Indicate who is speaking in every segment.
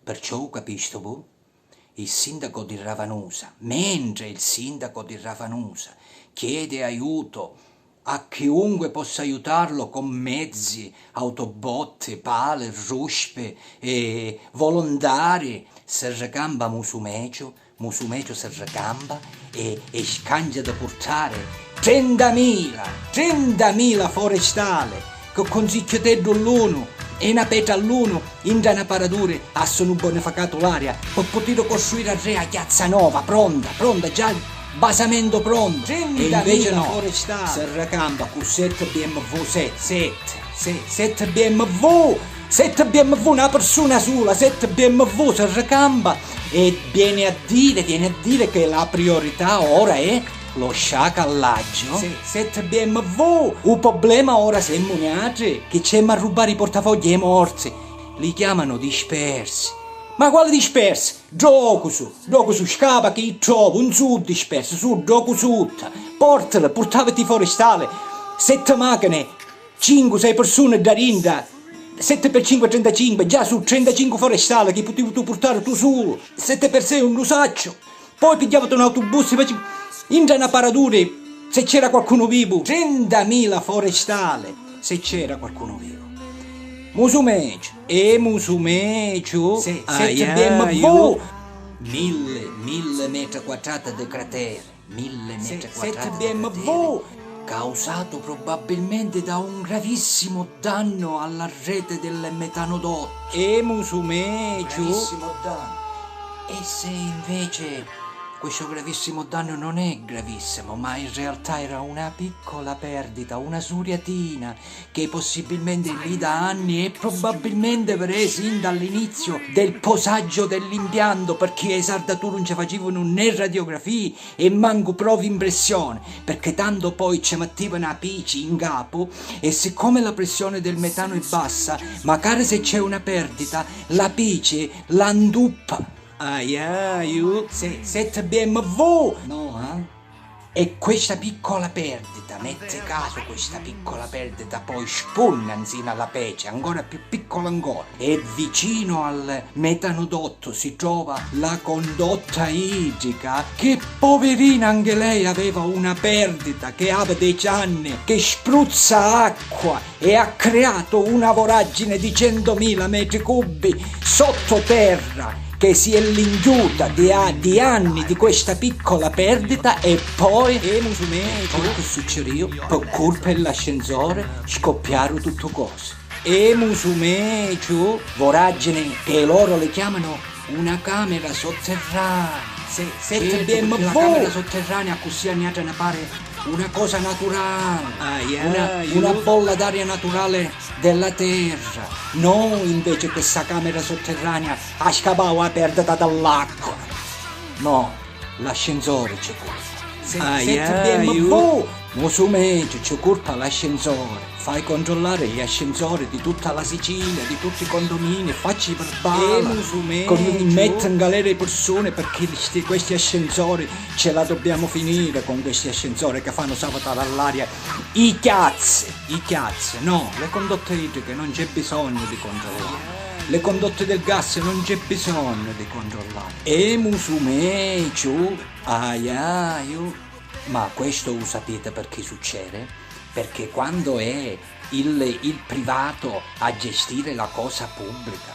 Speaker 1: Perciò, capisci tu? Il sindaco di Ravanusa, mentre il sindaco di Ravanusa chiede aiuto a chiunque possa aiutarlo con mezzi, autobotte, pale, ruspe e volontari, si ricamba Musumecio si ricamba e scambia da portare 30.000 forestali, che consiglio l'uno e una peta all'uno, in una paradura, a sono bonificato l'aria, per poter costruire a re a Chiazza Nova, pronta, già il basamento pronto. E invece no, si ricamba con 7 BMW, 7 BMW, 7 BMW, una persona sola, 7 BMW si ricamba e viene a dire che la priorità ora è lo sciacallaggio. 7 BMW. Il problema ora siamo noi che c'è a rubare i portafogli ai morti. Li chiamano dispersi. Ma quale dispersi? Gioco su, scapa che io trovo, un su disperso, su, gioco su, portavati forestale, 7 macchine, 5-6 persone da rinda, 7 per 5 35, già su 35 forestali che potevi tu portare tu solo, 7 per 6 un lusaccio, poi pigliavate un autobus e facevi in una paradura se c'era qualcuno vivo, 30.000 forestali, se c'era qualcuno vivo. Musumecio, 7 BMW, 1000 metri quadrati di cratere, 1000 metri quadrati 7 BMW, causato probabilmente da un gravissimo danno alla rete del metanodotto. Musumecio, gravissimo danno. E se invece questo gravissimo danno non è gravissimo, ma in realtà era una piccola perdita, una suriatina, che possibilmente lì da anni e probabilmente sin dall'inizio del posaggio dell'impianto, perché le sardature non ci facevano né radiografie e manco prove impressione, perché tanto poi ci mettevano a pici in capo e siccome la pressione del metano è bassa, magari se c'è una perdita, la pice l'anduppa. 7 BMW! No, E questa piccola perdita, mette caso questa piccola perdita, poi spunna insieme alla pece, ancora più piccola ancora. E vicino al metanodotto si trova la condotta idrica, che poverina anche lei aveva una perdita, che aveva 10 anni, che spruzza acqua e ha creato una voragine di 100.000 metri cubi sottoterra, che si è lingiuta di anni di questa piccola perdita e poi che succedeva? Per colpa dell'ascensore scoppiarono tutto cose. Musumecio, voragine che loro le chiamano una camera sotterranea. 7 BMW. La camera sotterranea così a ne pare una cosa naturale, una bolla d'aria naturale della terra, non invece questa camera sotterranea a scavare la perdita dall'acqua. No, l'ascensore c'è colpa. 7 BMW, Musumecio c'è colpa l'ascensore. Fai controllare gli ascensori di tutta la Sicilia, di tutti i condomini, facci per bala, mettere in galera le persone, perché questi ascensori ce la dobbiamo finire con questi ascensori che fanno saltare all'aria i chiazze, no, le condotte idriche non c'è bisogno di controllare, le condotte del gas non c'è bisogno di controllare. Musumecio, ma questo lo sapete perché succede? Perché quando è il privato a gestire la cosa pubblica,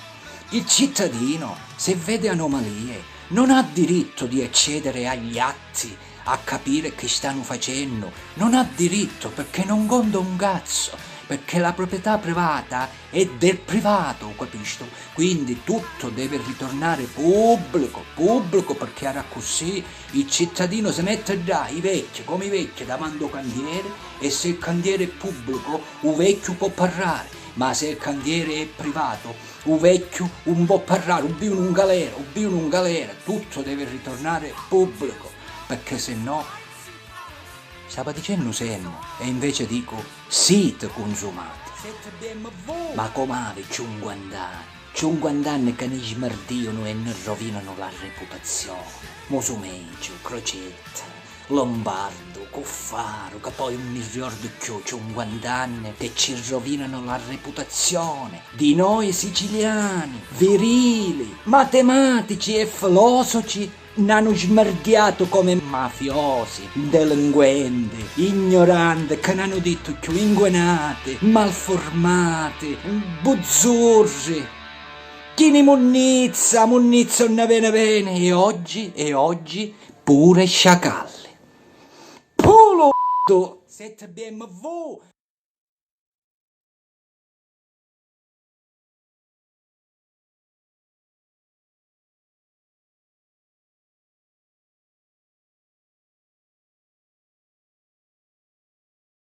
Speaker 1: il cittadino, se vede anomalie, non ha diritto di accedere agli atti, a capire che stanno facendo, non ha diritto perché non conta un cazzo, perché la proprietà privata è del privato, capisci? Quindi tutto deve ritornare pubblico, perché era così il cittadino si mette già, come i vecchi davanti al cantiere, e se il cantiere è pubblico, il vecchio può parlare, ma se il cantiere è privato, il vecchio non può parlare, ubbio in un galera, tutto deve ritornare pubblico, perché se no stava dicendo semmo, e invece dico siete consumati. Ma come 50 anni che ne smardiano e ne rovinano la reputazione. Musumecio, Crocetta, Lombardo, Cuffaro, che poi non mi ricordo più, 50 anni che ci rovinano la reputazione di noi siciliani, virili, matematici e filosofi, n'hanno smardiato come mafiosi, delinquenti, ignoranti, che n'hanno detto più inguanati, malformati, buzzurri. Chi ne munnizza non ne viene bene, e oggi pure sciacalli. Polo 7 BMW